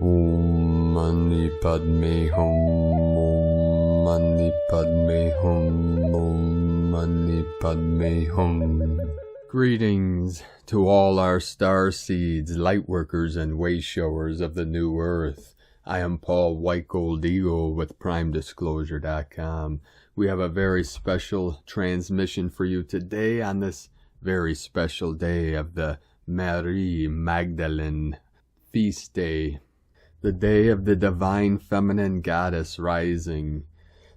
Om Mani Padme Hum. Om Mani Padme Hum. Om Mani Padme Hum. Greetings to all our star seeds, lightworkers, and wayshowers of the new earth. I am Paul White Gold Eagle with PrimeDisclosure.com. We have a very special transmission for you today on this very special day of the Mary Magdalene feast day, the day of the divine feminine goddess rising.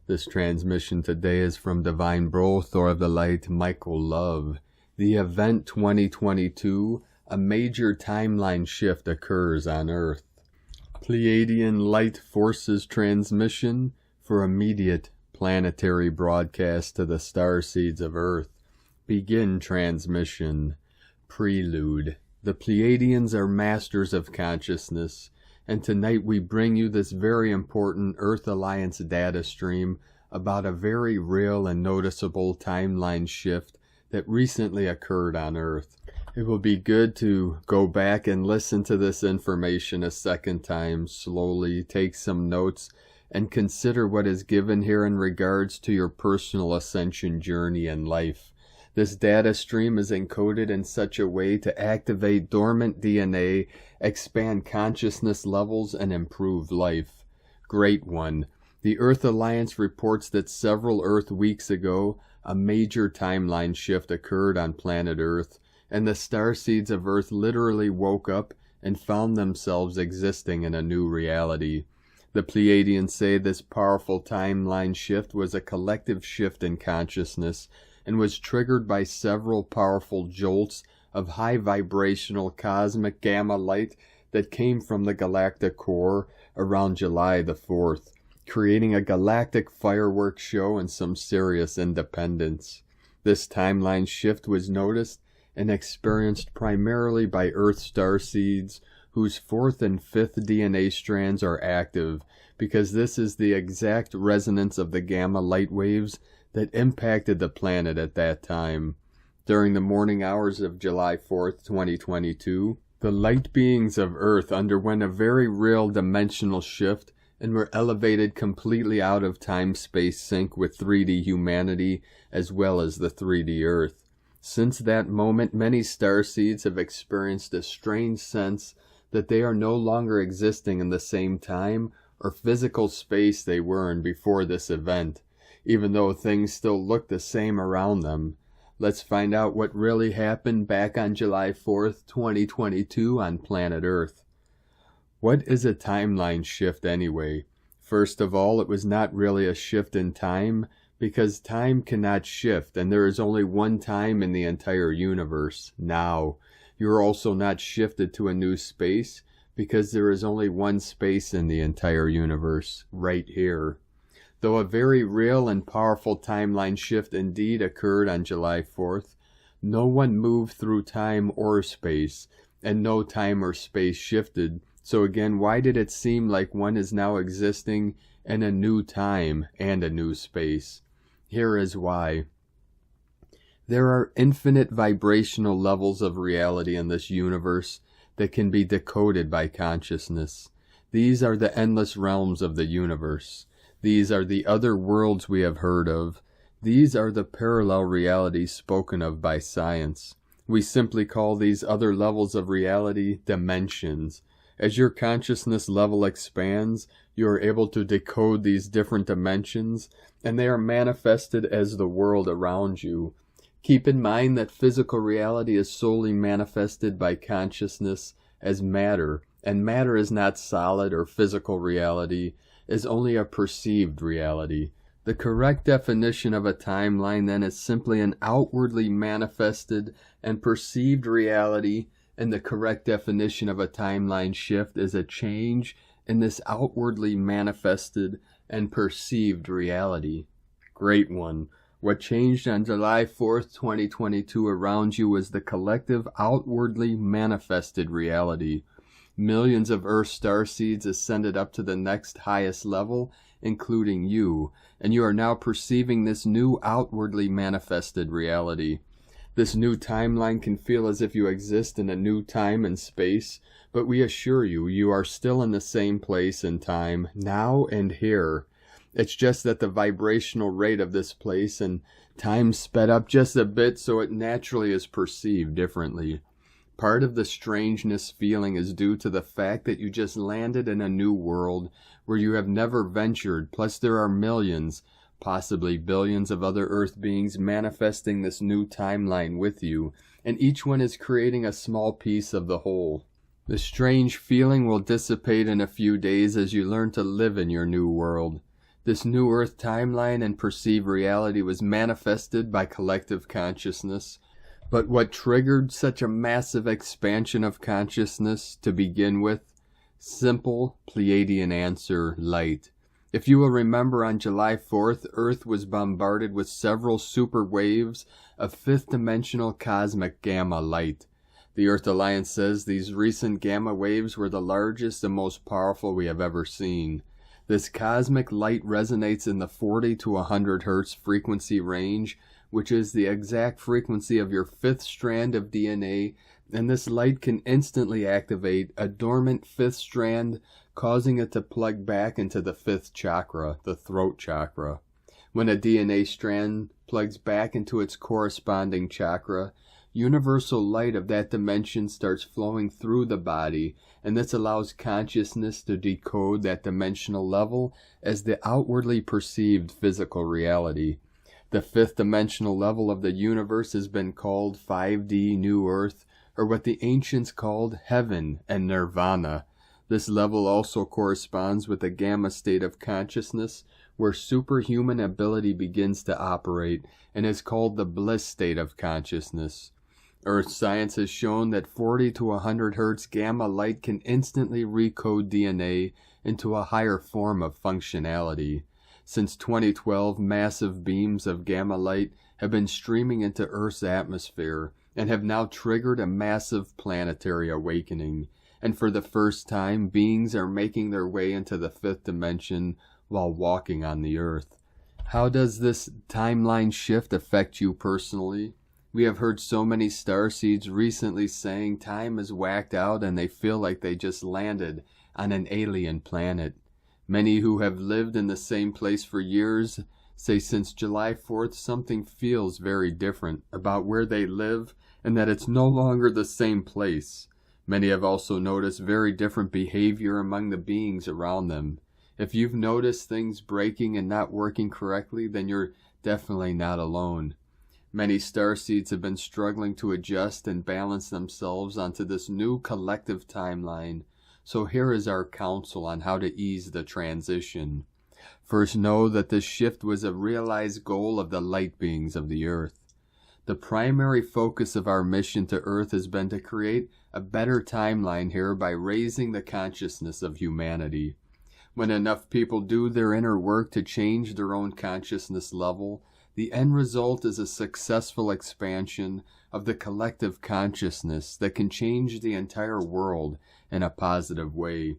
This transmission today is from Divine Bro Thor of the Light Michael Love. The event 2022, a major timeline shift occurs on Earth. Pleadian light forces transmission for immediate planetary broadcast to the starseeds of Earth. Begin transmission. Prelude. The Pleiadians are masters of consciousness, and tonight we bring you this very important Earth Alliance data stream about a very real and noticeable timeline shift that recently occurred on Earth. It will be good to go back and listen to this information a second time, slowly take some notes, and consider what is given here in regards to your personal ascension journey in life. This data stream is encoded in such a way to activate dormant DNA, expand consciousness levels, and improve life. Great one. The Earth Alliance reports that several Earth weeks ago, a major timeline shift occurred on planet Earth, and the starseeds of Earth literally woke up and found themselves existing in a new reality. The Pleiadians say this powerful timeline shift was a collective shift in consciousness and was triggered by several powerful jolts of high vibrational cosmic gamma light that came from the galactic core around July the 4th, creating a galactic fireworks show and some serious independence. This timeline shift was noticed and experienced primarily by Earth starseeds whose 4th and 5th DNA strands are active, because this is the exact resonance of the gamma light waves that impacted the planet at that time. During the morning hours of July 4th, 2022, the light beings of Earth underwent a very real dimensional shift and were elevated completely out of time-space sync with 3D humanity as well as the 3D Earth. Since that moment, many starseeds have experienced a strange sense that they are no longer existing in the same time or physical space they were in before this event, even though things still look the same around them. Let's find out what really happened back on July 4th, 2022 on planet Earth. What is a timeline shift anyway? First of all, it was not really a shift in time, because time cannot shift, and there is only one time in the entire universe, now. You are also not shifted to a new space, because there is only one space in the entire universe, right here. Though a very real and powerful timeline shift indeed occurred on July 4th, no one moved through time or space, and no time or space shifted. So again, why did it seem like one is now existing in a new time and a new space? Here is why. There are infinite vibrational levels of reality in this universe that can be decoded by consciousness. These are the endless realms of the universe. These are the other worlds we have heard of. These are the parallel realities spoken of by science. We simply call these other levels of reality dimensions. As your consciousness level expands, you are able to decode these different dimensions, and they are manifested as the world around you. Keep in mind that physical reality is solely manifested by consciousness as matter, and matter is not solid or physical reality, is only a perceived reality. The correct definition of a timeline then is simply an outwardly manifested and perceived reality, and the correct definition of a timeline shift is a change in this outwardly manifested and perceived reality. Great one. What changed on July 4th, 2022 around you was the collective outwardly manifested reality. Millions of Earth starseeds ascended up to the next highest level, including you, and you are now perceiving this new outwardly manifested reality. This new timeline can feel as if you exist in a new time and space, but we assure you, you are still in the same place and time, now and here. It's just that the vibrational rate of this place and time sped up just a bit, so it naturally is perceived differently. Part of the strangeness feeling is due to the fact that you just landed in a new world where you have never ventured, plus there are millions, possibly billions of other Earth beings manifesting this new timeline with you, and each one is creating a small piece of the whole. The strange feeling will dissipate in a few days as you learn to live in your new world. This new Earth timeline and perceived reality was manifested by collective consciousness. But what triggered such a massive expansion of consciousness to begin with? Simple Pleadian answer, light. If you will remember, on July 4th, Earth was bombarded with several super waves of fifth-dimensional cosmic gamma light. The Earth Alliance says these recent gamma waves were the largest and most powerful we have ever seen. This cosmic light resonates in the 40 to 100 Hz frequency range, which is the exact frequency of your fifth strand of DNA, and this light can instantly activate a dormant fifth strand, causing it to plug back into the fifth chakra, the throat chakra. When a DNA strand plugs back into its corresponding chakra, universal light of that dimension starts flowing through the body, and this allows consciousness to decode that dimensional level as the outwardly perceived physical reality. The fifth dimensional level of the universe has been called 5D New Earth, or what the ancients called heaven and nirvana. This level also corresponds with the gamma state of consciousness, where superhuman ability begins to operate, and is called the bliss state of consciousness. Earth science has shown that 40 to 100 Hz gamma light can instantly recode DNA into a higher form of functionality. Since 2012, massive beams of gamma light have been streaming into Earth's atmosphere and have now triggered a massive planetary awakening. And for the first time, beings are making their way into the fifth dimension while walking on the Earth. How does this timeline shift affect you personally? We have heard so many starseeds recently saying time is whacked out and they feel like they just landed on an alien planet. Many who have lived in the same place for years say since July 4th something feels very different about where they live and that it's no longer the same place. Many have also noticed very different behavior among the beings around them. If you've noticed things breaking and not working correctly, then you're definitely not alone. Many starseeds have been struggling to adjust and balance themselves onto this new collective timeline, so here is our counsel on how to ease the transition. First, know that this shift was a realized goal of the light beings of the Earth. The primary focus of our mission to Earth has been to create a better timeline here by raising the consciousness of humanity. When enough people do their inner work to change their own consciousness level, the end result is a successful expansion of the collective consciousness that can change the entire world in a positive way.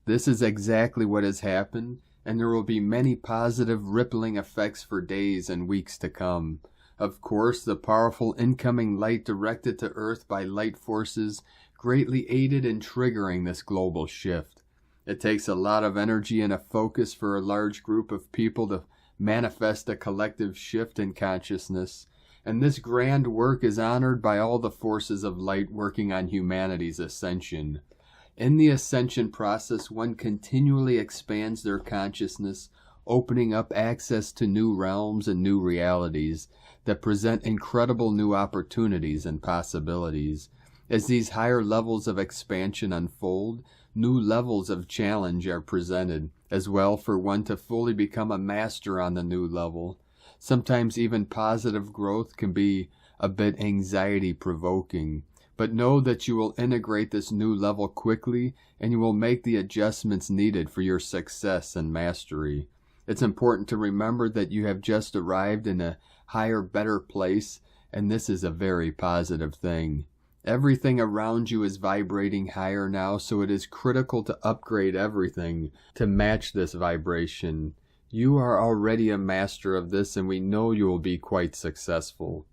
This is exactly what has happened, and there will be many positive rippling effects for days and weeks to come. Of course, the powerful incoming light directed to Earth by light forces greatly aided in triggering this global shift. It takes a lot of energy and a focus for a large group of people to manifest a collective shift in consciousness, and this grand work is honored by all the forces of light working on humanity's ascension. In the ascension process, one continually expands their consciousness, opening up access to new realms and new realities that present incredible new opportunities and possibilities. As these higher levels of expansion unfold, new levels of challenge are presented, as well for one to fully become a master on the new level. Sometimes even positive growth can be a bit anxiety-provoking, but know that you will integrate this new level quickly and you will make the adjustments needed for your success and mastery. It's important to remember that you have just arrived in a higher, better place, and this is a very positive thing. Everything around you is vibrating higher now, so it is critical to upgrade everything to match this vibration. You are already a master of this, and we know you will be quite successful.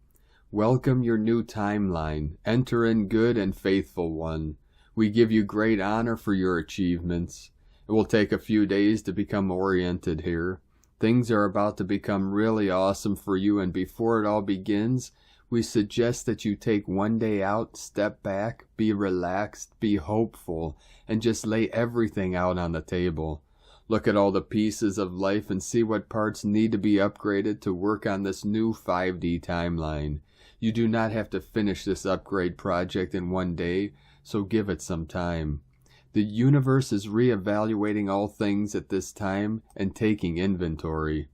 Welcome your new timeline. Enter in, good and faithful one. We give you great honor for your achievements. It will take a few days to become oriented here. Things are about to become really awesome for you, and before it all begins, we suggest that you take one day out, step back, be relaxed, be hopeful, and just lay everything out on the table. Look at all the pieces of life and see what parts need to be upgraded to work on this new 5D timeline. You do not have to finish this upgrade project in one day, so give it some time. The universe is reevaluating all things at this time and taking inventory.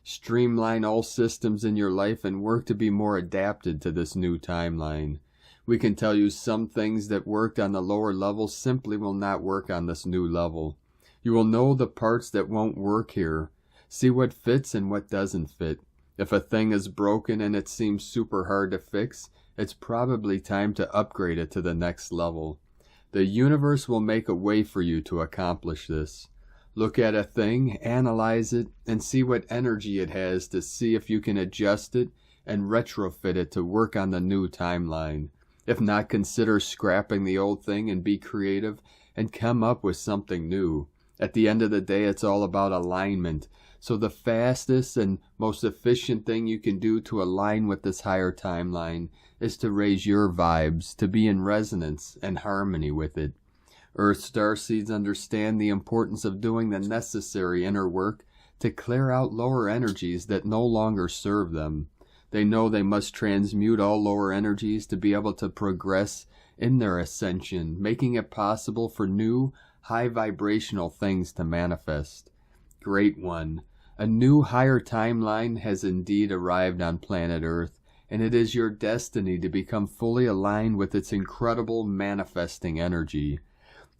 Streamline all systems in your life and work to be more adapted to this new timeline. We can tell you some things that worked on the lower level simply will not work on this new level. You will know the parts that won't work here. See what fits and what doesn't fit. If a thing is broken and it seems super hard to fix, it's probably time to upgrade it to the next level. The universe will make a way for you to accomplish this. Look at a thing, analyze it, and see what energy it has to see if you can adjust it and retrofit it to work on the new timeline. If not, consider scrapping the old thing and be creative and come up with something new. At the end of the day, it's all about alignment. So the fastest and most efficient thing you can do to align with this higher timeline is to raise your vibes, to be in resonance and harmony with it. Earth starseeds understand the importance of doing the necessary inner work to clear out lower energies that no longer serve them. They know they must transmute all lower energies to be able to progress in their ascension, making it possible for new, high vibrational things to manifest. Great one, a new higher timeline has indeed arrived on planet Earth, and it is your destiny to become fully aligned with its incredible manifesting energy.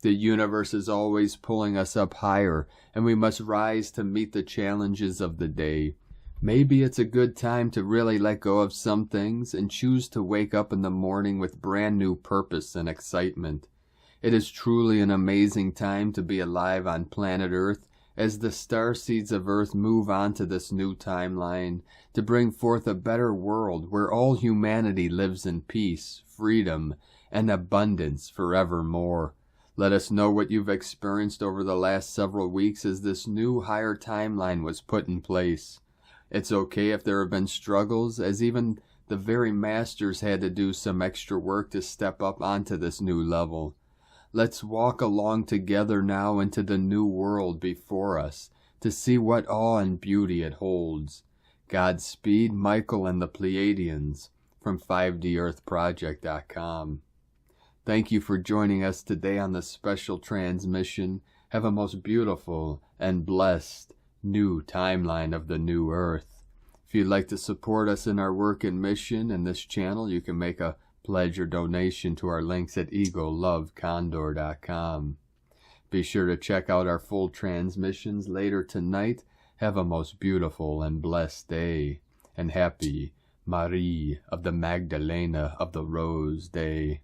The universe is always pulling us up higher, and we must rise to meet the challenges of the day. Maybe it's a good time to really let go of some things and choose to wake up in the morning with brand new purpose and excitement. It is truly an amazing time to be alive on planet Earth as the starseeds of Earth move on to this new timeline to bring forth a better world where all humanity lives in peace, freedom, and abundance forevermore. Let us know what you've experienced over the last several weeks as this new higher timeline was put in place. It's okay if there have been struggles, as even the very masters had to do some extra work to step up onto this new level. Let's walk along together now into the new world before us to see what awe and beauty it holds. Godspeed, Michael and the Pleadians from 5DEarthProject.com. Thank you for joining us today on this special transmission. Have a most beautiful and blessed new timeline of the new Earth. If you'd like to support us in our work and mission and this channel, you can make a pledge or donation to our links at egolovecondor.com. Be sure to check out our full transmissions later tonight. Have a most beautiful and blessed day, and happy Marie of the Magdalena of the Rose Day.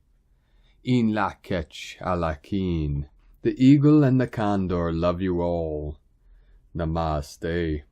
In lakech alakin, the eagle and the condor love you all. Namaste.